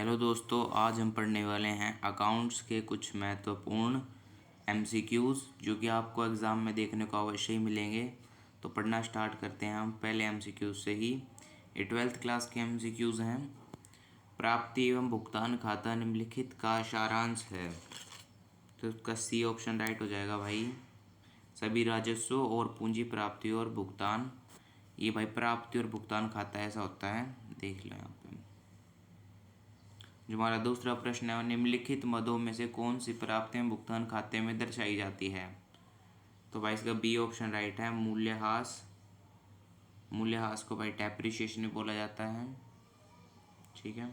Hello दोस्तों, आज हम पढ़ने वाले हैं अकाउंट्स के कुछ महत्वपूर्ण एमसीक्यूज़ जो कि आपको एग्ज़ाम में देखने को अवश्य ही मिलेंगे। तो पढ़ना स्टार्ट करते हैं हम पहले एमसीक्यूज़ से ही। ये 12th क्लास के एमसीक्यूज़ हैं। प्राप्ति एवं भुगतान खाता निम्नलिखित का सारांश है। तो उसका सी ऑप्शन राइट हो जाएगा भाई। सभी राजस्व और पूंजी प्राप्ति और भुगतान, ये भाई प्राप्ति और भुगतान खाता ऐसा होता है, देख लो यहाँ पे। जो हमारा दूसरा प्रश्न है, निम्नलिखित मदों में से कौन सी प्राप्तियां भुगतान खाते में दर्शाई जाती है। तो भाई इसका बी ऑप्शन राइट है, मूल्यह्रास। मूल्यह्रास को भाई डेप्रिसिएशन भी बोला जाता है। ठीक है।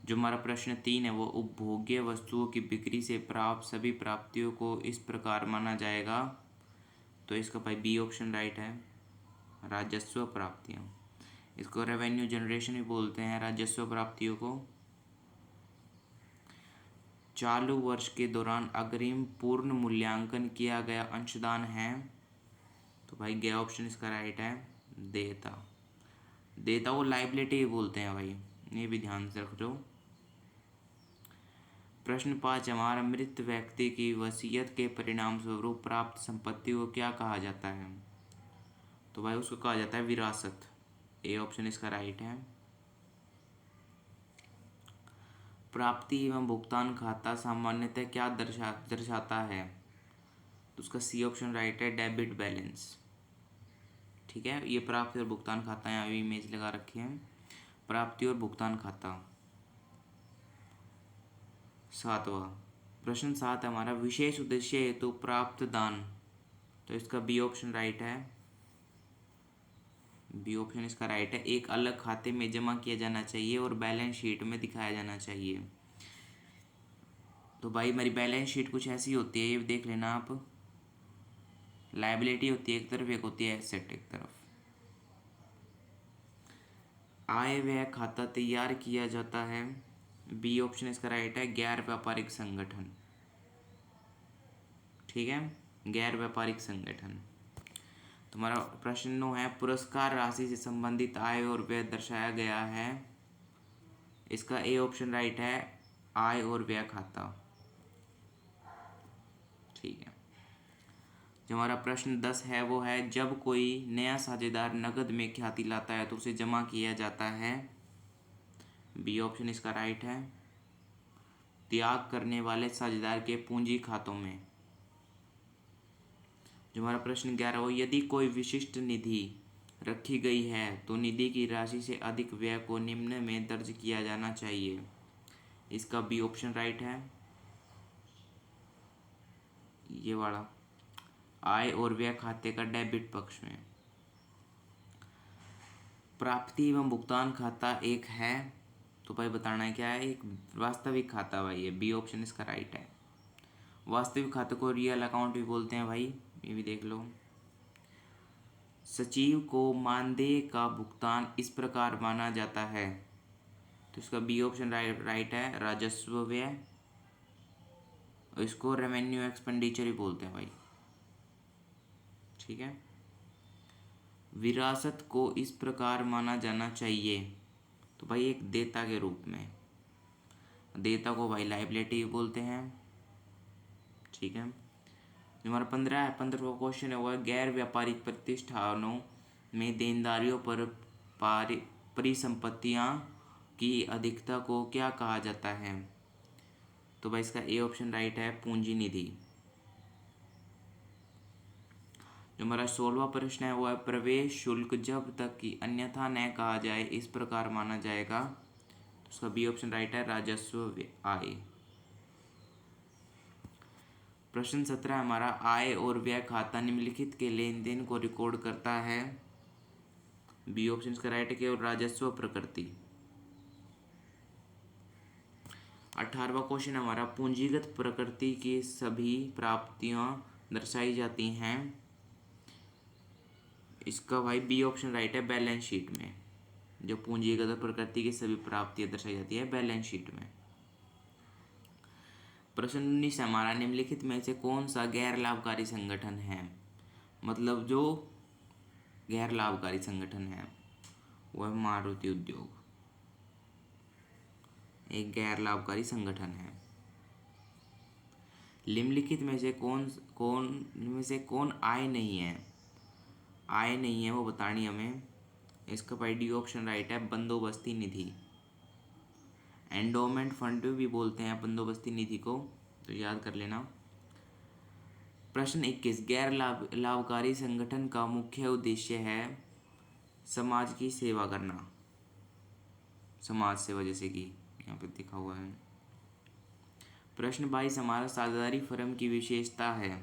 जो हमारा प्रश्न 3 है वो उपभोग्य वस्तुओं की बिक्री से प्राप्त सभी प्राप्तियों को इस प्रकार माना जाएगा। तो इसका भाई बी ऑप्शन राइट है, राजस्व प्राप्तियां। इसको रेवेन्यू जनरेशन भी बोलते हैं, राजस्व प्राप्तियों को। चालू वर्ष के दौरान अग्रिम पूर्ण मूल्यांकन किया गया अंशदान है। तो भाई गे ऑप्शन इसका राइट है, देयता। देयता को लाइबिलिटी बोलते हैं भाई, ये भी ध्यान से रख लो। प्रश्न 5 हमारा, मृत व्यक्ति की वसीयत के परिणाम स्वरूप प्राप्त संपत्ति को क्या कहा जाता है। तो भाई उसको कहा जाता है विरासत। ए ऑप्शन इसका राइट है। प्राप्ति एवं भुगतान खाता सामान्यतः क्या दर्शाता है। तो उसका सी ऑप्शन राइट है, डेबिट बैलेंस। ठीक है, ये प्राप्ति और भुगतान खाता यहाँ भी इमेज लगा रखी है, प्राप्ति और भुगतान खाता। 7वां प्रश्न 7 हमारा, विशेष उद्देश्य हेतु प्राप्त दान। तो इसका बी ऑप्शन राइट है, बी ऑप्शन इसका राइट है। एक अलग खाते में जमा किया जाना चाहिए और बैलेंस शीट में दिखाया जाना चाहिए। तो भाई हमारी बैलेंस शीट कुछ ऐसी होती है, ये देख लेना आप। लायबिलिटी होती है एक तरफ, एक होती है एसेट एक तरफ। आय व्यय खाता तैयार किया जाता है, बी ऑप्शन इसका राइट है, गैर व्यापारिक संगठन। ठीक है, गैर व्यापारिक संगठन। तुम्हारा प्रश्न 9 है, पुरस्कार राशि से संबंधित आय और व्यय दर्शाया गया है। इसका ए ऑप्शन राइट है, आय और व्यय खाता। ठीक है। जो हमारा प्रश्न 10 है वो है, जब कोई नया साझेदार नकद में ख्याति लाता है तो उसे जमा किया जाता है। बी ऑप्शन इसका राइट है, त्याग करने वाले साझेदार के पूंजी खातों में। जो हमारा प्रश्न 11 हो, यदि कोई विशिष्ट निधि रखी गई है तो निधि की राशि से अधिक व्यय को निम्न में दर्ज किया जाना चाहिए। इसका बी ऑप्शन राइट है, ये वाला, आय और व्यय खाते का डेबिट पक्ष में। प्राप्ति एवं भुगतान खाता एक है, तो भाई बताना है क्या है, एक वास्तविक खाता भाई है, बी ऑप्शन इसका राइट है। वास्तविक खाते को रियल अकाउंट भी बोलते हैं भाई, ये भी देख लो। सचिव को मानदेय का भुगतान इस प्रकार माना जाता है। तो इसका बी ऑप्शन राइट है, राजस्व व्यय। इसको रेवेन्यू एक्सपेंडिचर ही बोलते हैं भाई। ठीक है। विरासत को इस प्रकार माना जाना चाहिए, तो भाई एक देयता के रूप में। देयता को भाई लायबिलिटी बोलते हैं। ठीक है। जो हमारा 15वां क्वेश्चन है वो है, गैर व्यापारिक प्रतिष्ठानों में देनदारियों पर परिसंपत्तियां की अधिकता को क्या कहा जाता है। तो भाई इसका ए ऑप्शन राइट है, पूंजी निधि। जो हमारा 16वां प्रश्न है वो है, प्रवेश शुल्क जब तक कि अन्यथा न कहा जाए इस प्रकार माना जाएगा। तो उसका बी ऑप्शन राइट है, राजस्व आय। प्रश्न 17 हमारा, आय और व्यय खाता निम्नलिखित के लेन देन को रिकॉर्ड करता है। बी ऑप्शन इसका राइट है, केवल राजस्व प्रकृति। 18वां क्वेश्चन हमारा, पूंजीगत प्रकृति की सभी प्राप्तियां दर्शाई जाती हैं। इसका भाई बी ऑप्शन राइट है, बैलेंस शीट में। जो पूंजीगत प्रकृति की सभी प्राप्तियां दर्शाई जाती है बैलेंस शीट में। प्रश्न 19 हमारा, निम्नलिखित में से कौन सा गैर लाभकारी संगठन है। मतलब जो गैर लाभकारी संगठन है वो है मारुति उद्योग। एक गैर लाभकारी संगठन है। निम्नलिखित में से कौन आय नहीं है? आय नहीं है वो बतानी हमें। इसका भाई डी ऑप्शन राइट है, बंदोबस्ती निधि। एंडोमेंट फंड भी बोलते हैं बंदोबस्ती निधि को, तो याद कर लेना। प्रश्न 21, गैर लाभकारी संगठन का मुख्य उद्देश्य है समाज की सेवा करना। समाज सेवा जैसे कि यहाँ पे लिखा हुआ है। प्रश्न 22, हमारा साझेदारी फर्म की विशेषता है,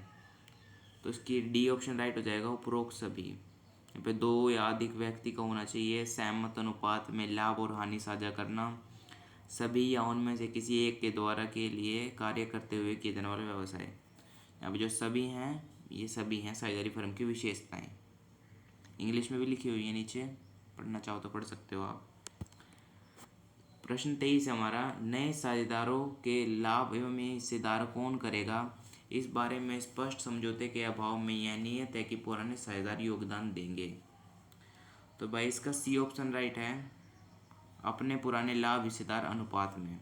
तो इसकी डी ऑप्शन राइट हो जाएगा, उपरोक्त सभी। यहाँ पे दो या अधिक व्यक्ति का होना चाहिए, सहमत अनुपात में लाभ और हानि साझा करना, सभी या उनमें से किसी एक के द्वारा के लिए कार्य करते हुए किए जाने वाला व्यवसाय। यहाँ पे जो सभी हैं ये सभी हैं साझेदारी फर्म की विशेषताएं। इंग्लिश में भी लिखी हुई है नीचे, पढ़ना चाहो तो पढ़ सकते हो आप। प्रश्न 23 हमारा, नए साझेदारों के लाभ एवं हिस्सेदार कौन करेगा? इस बारे में स्पष्ट समझौते के अभाव में यह नियत है कि पुराने साझेदार योगदान देंगे। तो भाई इसका सी ऑप्शन राइट है, अपने पुराने लाभ हिस्सेदार अनुपात में।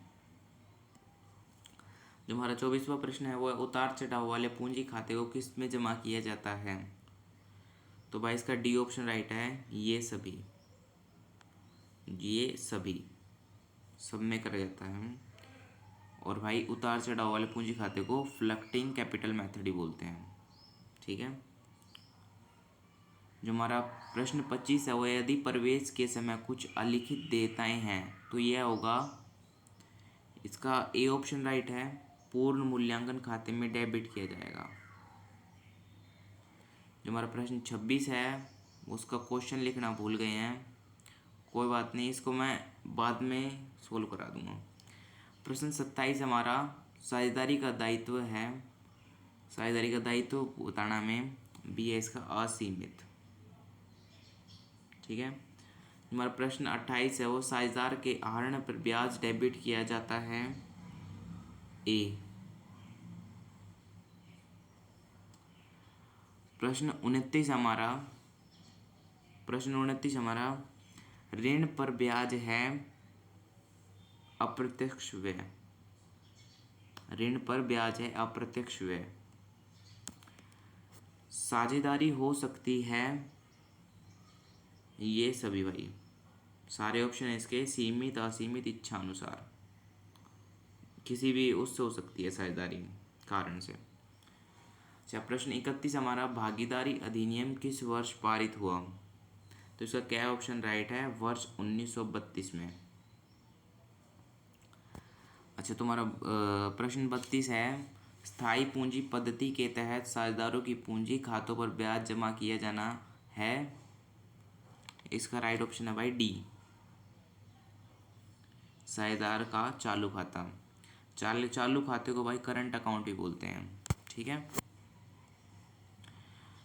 जो हमारा 24वां प्रश्न है वो है, उतार चढ़ाव वाले पूंजी खाते को किस में जमा किया जाता है? तो भाई इसका डी ऑप्शन राइट है, ये सभी सब में करा जाता है। और भाई उतार चढ़ाव वाले पूंजी खाते को फ्लक्टिंग कैपिटल मेथड ही बोलते हैं। ठीक है। जो हमारा प्रश्न 25 है वो, यदि प्रवेश के समय कुछ अलिखित देयताएं हैं तो यह होगा, इसका ए ऑप्शन राइट है, पूर्ण मूल्यांकन खाते में डेबिट किया जाएगा। जो हमारा प्रश्न 26 है उसका क्वेश्चन लिखना भूल गए हैं, कोई बात नहीं, इसको मैं बाद में सोल्व करा दूंगा। प्रश्न 27 हमारा, साझेदारी का दायित्व है, साझेदारी का दायित्व बताना में बी है इसका असीमित। ठीक है। हमारा प्रश्न 28 है वो, साझेदार के आहरण पर ब्याज डेबिट किया जाता है, ए। प्रश्न 29 हमारा, ऋण पर ब्याज है अप्रत्यक्ष व्यय। ऋण पर ब्याज है अप्रत्यक्ष व्यय। साझेदारी हो सकती है, ये सभी भाई सारे ऑप्शन है इसके, सीमित असीमित इच्छा अनुसार, किसी भी उससे हो सकती है साझेदारी कारण से। अच्छा, प्रश्न 31 हमारा, भागीदारी अधिनियम किस वर्ष पारित हुआ? तो इसका क्या ऑप्शन राइट है, वर्ष 1932 में। अच्छा, तुम्हारा प्रश्न 32 है, स्थायी पूंजी पद्धति के तहत साझेदारों की पूंजी खातों पर ब्याज जमा किया जाना है, इसका राइट ऑप्शन है भाई डी, साझेदार का चालू खाता। चालू खाते को भाई करंट अकाउंट ही बोलते हैं। ठीक है।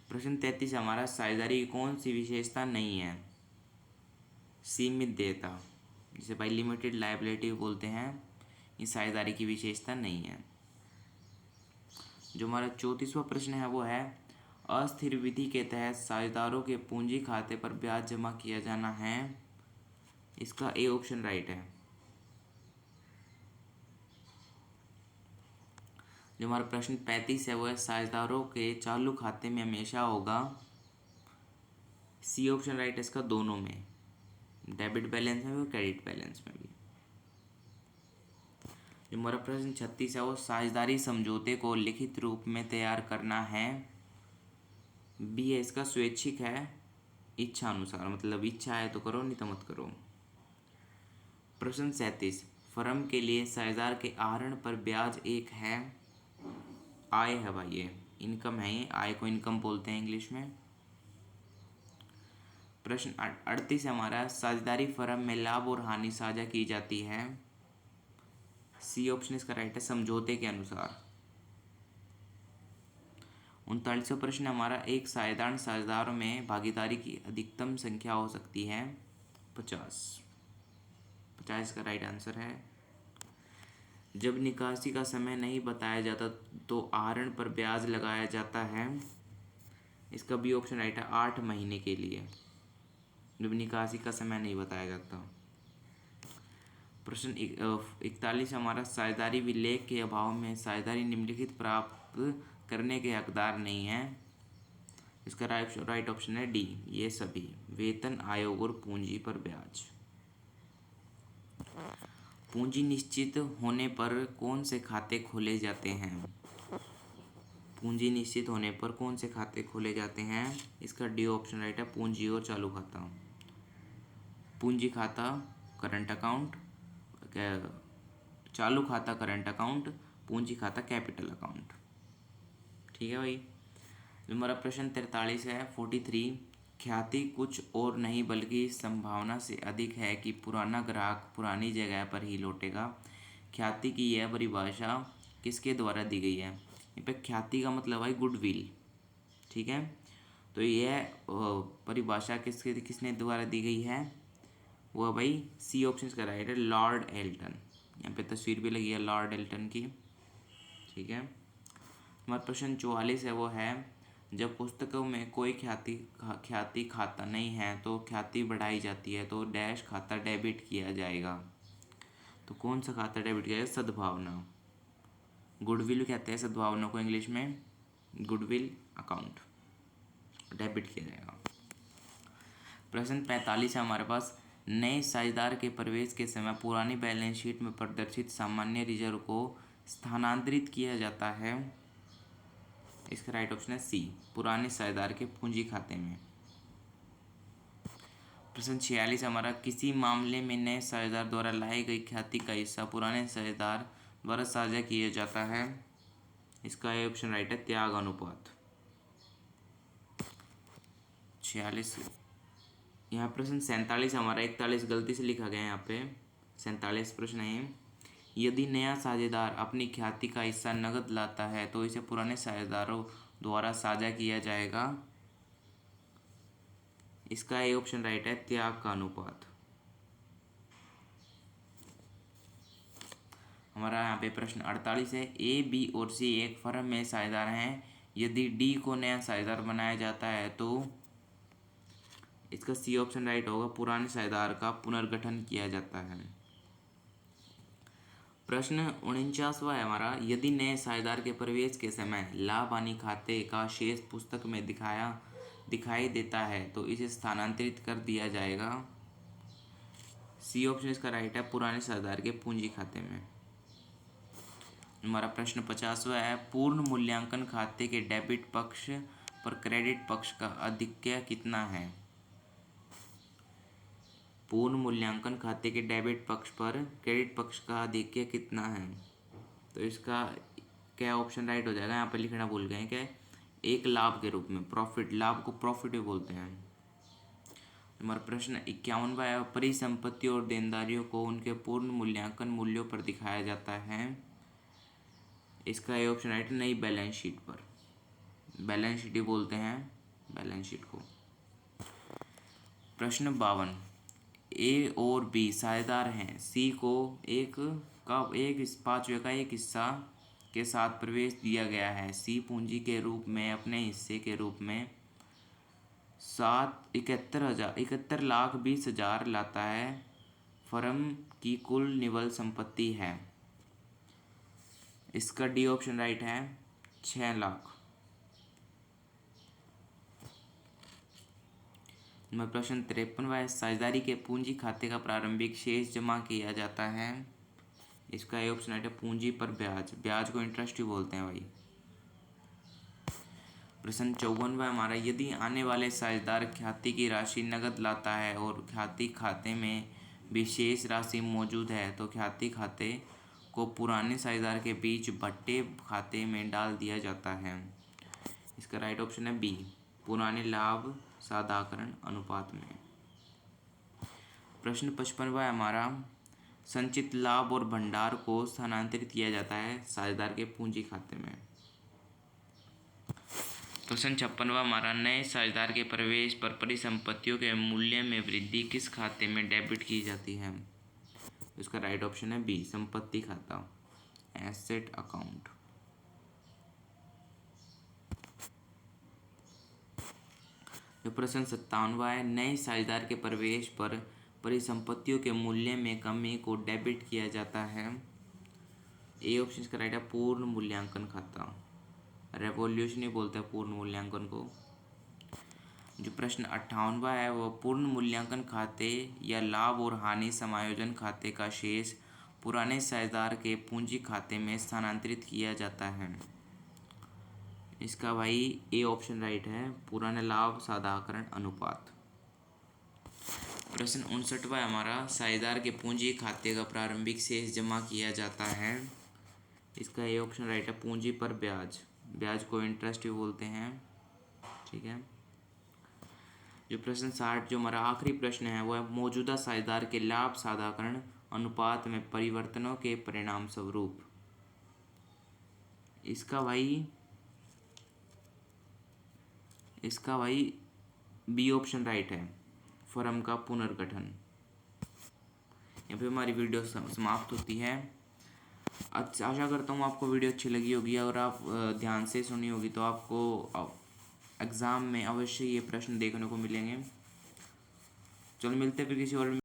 प्रश्न 33 हमारा, साझेदारी की कौन सी विशेषता नहीं है? सीमित देयता, जिसे भाई लिमिटेड लायबिलिटी बोलते हैं, ये साझेदारी की विशेषता नहीं है। जो हमारा 34वां प्रश्न है वो है, अस्थिर विधि के तहत साझेदारों के पूंजी खाते पर ब्याज जमा किया जाना है, इसका ए ऑप्शन राइट है। जो हमारा प्रश्न 35 है वो है, साझेदारों के चालू खाते में हमेशा होगा, सी ऑप्शन राइट है इसका, दोनों में, डेबिट बैलेंस में भी और क्रेडिट बैलेंस में भी। जो हमारा प्रश्न 36 है वो, साझेदारी समझौते को लिखित रूप में तैयार करना है, बी है इसका, स्वैच्छिक है, इच्छा अनुसार, मतलब इच्छा है तो करो नहीं तो मत करो। प्रश्न 37, फर्म के लिए साझेदार के आहरण पर ब्याज एक है, आय है भाई, ये इनकम है, ये आय को इनकम बोलते हैं इंग्लिश में। प्रश्न 38 हमारा, साझेदारी फर्म में लाभ और हानि साझा की जाती है, सी ऑप्शन इसका राइट है, समझौते के अनुसार। 39वां प्रश्न हमारा, एक साझेदारों में भागीदारी की अधिकतम संख्या हो सकती है 50 का राइट आंसर है। जब निकासी का समय नहीं बताया जाता तो आहरण पर ब्याज लगाया जाता है, इसका बी ऑप्शन राइट है, 8 महीने के लिए, जब निकासी का समय नहीं बताया जाता। प्रश्न 41 हमारा, साझेदारी विलेख के अभाव में साझेदारी निम्नलिखित प्राप्त करने के हकदार नहीं है। इसका राइट ऑप्शन है डी, ये सभी, वेतन, आयोग और पूंजी पर ब्याज। पूंजी निश्चित होने पर कौन से खाते खोले जाते हैं? पूंजी निश्चित होने पर कौन से खाते खोले जाते हैं? इसका डी ऑप्शन राइट है, पूंजी और चालू खाता। पूंजी खाता करंट अकाउंट, चालू खाता करंट अकाउंट, पूंजी खाता कैपिटल अकाउंट। ठीक है भाई। हमारा प्रश्न 43 है, 43, ख्याति कुछ और नहीं बल्कि संभावना से अधिक है कि पुराना ग्राहक पुरानी जगह पर ही लौटेगा। ख्याति की यह परिभाषा किसके द्वारा दी गई है? यहाँ पे ख्याति का मतलब है गुडविल। ठीक है, तो यह परिभाषा किसने द्वारा दी गई है? वो भाई सी ऑप्शन का राइट है, लॉर्ड एल्टन। यहाँ पे तस्वीर भी लगी है लॉर्ड एल्टन की। ठीक है, हमारा प्रश्न 44 है, वो है, जब पुस्तकों में कोई ख्याति खाता नहीं है तो ख्याति बढ़ाई जाती है तो डैश खाता डेबिट किया जाएगा। तो कौन सा खाता डेबिट किया जाएगा? सद्भावना, गुडविल कहते हैं सद्भावना को इंग्लिश में, गुडविल अकाउंट डेबिट किया जाएगा। प्रश्न 45 है हमारे पास, नए साझेदार के प्रवेश के समय पुरानी बैलेंस शीट में प्रदर्शित सामान्य रिजर्व को स्थानांतरित किया जाता है। इसका राइट ऑप्शन है सी, पुराने साझेदार के पूंजी खाते में। प्रश्न 46 हमारा, किसी मामले में नए साझेदार द्वारा लाई गई ख्याति का हिस्सा पुराने साझेदार द्वारा साझा किया जाता है। इसका ए ऑप्शन राइट है, त्याग अनुपात। 46। यहाँ प्रश्न 47 हमारा, 41 गलती से लिखा गया है यहाँ पे, 47 प्रश्न है, यदि नया साझेदार अपनी ख्याति का हिस्सा नकद लाता है तो इसे पुराने साझेदारों द्वारा साझा किया जाएगा। इसका ए ऑप्शन राइट है, त्याग का अनुपात। हमारा यहाँ पे प्रश्न 48 है, ए, बी और सी एक फर्म में साझेदार हैं। यदि डी को नया साझेदार बनाया जाता है तो इसका सी ऑप्शन राइट होगा, पुराने साझेदार का पुनर्गठन किया जाता है। प्रश्न 49वां है हमारा, यदि नए साझेदार के प्रवेश के समय लाभ हानि खाते का शेष पुस्तक में दिखाई देता है तो इसे स्थानांतरित कर दिया जाएगा। सी ऑप्शन इसका राइट है, पुराने साझेदार के पूंजी खाते में। हमारा प्रश्न 50वां है, पूर्ण मूल्यांकन खाते के डेबिट पक्ष पर क्रेडिट पक्ष का आधिक्य कितना है? पूर्ण मूल्यांकन खाते के डेबिट पक्ष पर क्रेडिट पक्ष का आधिक्य कितना है? तो इसका क्या ऑप्शन राइट हो जाएगा? यहाँ पर लिखना भूल गए क्या, एक लाभ के रूप में, प्रॉफिट, लाभ को प्रॉफिट भी बोलते हैं। हमारा प्रश्न 51वां है, परिसंपत्तियों और देनदारियों को उनके पूर्ण मूल्यांकन मूल्यों पर दिखाया जाता है। इसका ये ऑप्शन राइट है, नई बैलेंस शीट पर, बैलेंस शीट ही बोलते हैं बैलेंस शीट को। प्रश्न 52, ए और बी साझेदार हैं, सी को एक 5वें का एक हिस्सा के साथ प्रवेश दिया गया है। सी पूंजी के रूप में अपने हिस्से के रूप में 71,20,000 लाता है। फर्म की कुल निवल संपत्ति है। इसका डी ऑप्शन राइट है, 6 लाख। प्रश्न 53वां, साझेदारी के पूंजी खाते का प्रारंभिक शेष जमा किया जाता है। इसका ए ऑप्शन है, पूंजी पर ब्याज, ब्याज को इंटरेस्ट ही बोलते हैं भाई। प्रश्न 54वां हमारा, यदि आने वाले साझेदार ख्याति की राशि नकद लाता है और ख्याति खाते में भी शेष राशि मौजूद है तो ख्याति खाते को पुराने साझेदार के बीच भट्टे खाते में डाल दिया जाता है। इसका राइट ऑप्शन है बी, पुराने लाभ साधारण अनुपात में। प्रश्न 55वां हमारा, संचित लाभ और भंडार को स्थानांतरित किया जाता है साझेदार के पूंजी खाते में। प्रश्न 56वां हमारा, नए साझेदार के प्रवेश पर परिसंपत्तियों के मूल्य में वृद्धि किस खाते में डेबिट की जाती है? इसका राइट ऑप्शन है बी, संपत्ति खाता, एसेट अकाउंट। जो प्रश्न 57वां है, नए साझेदार के प्रवेश पर परिसंपत्तियों के मूल्य में कमी को डेबिट किया जाता है? ए ऑप्शन इसका राइट है, पूर्ण मूल्यांकन खाता। रेवोल्यूशन ही बोलते हैं पूर्ण मूल्यांकन को। जो प्रश्न 58वां है वो पूर्ण मूल्यांकन खाते या लाभ और हानि समायोजन खाते का शेष पुराने साझेदार के पूंजी खाते में स्थानांतरित किया जाता है। इसका भाई ए ऑप्शन राइट है, पुराने लाभ साधारण अनुपात। प्रश्न 59वां हमारा, साझेदार के पूंजी खाते का प्रारंभिक शेष जमा किया जाता है। इसका ए ऑप्शन राइट है, पूंजी पर ब्याज। ब्याज को इंटरेस्ट भी बोलते हैं। ठीक है। जो प्रश्न 60 जो हमारा आखिरी प्रश्न है वो है, मौजूदा साझेदार के लाभ साधारण अनुपात में परिवर्तनों के परिणाम स्वरूप। इसका भाई बी ऑप्शन राइट है, फर्म का पुनर्गठन। यहाँ पे हमारी वीडियो समाप्त होती है। आशा करता हूँ आपको वीडियो अच्छी लगी होगी और आप ध्यान से सुनी होगी तो आपको एग्ज़ाम में अवश्य ये प्रश्न देखने को मिलेंगे। चलो मिलते हैं फिर किसी और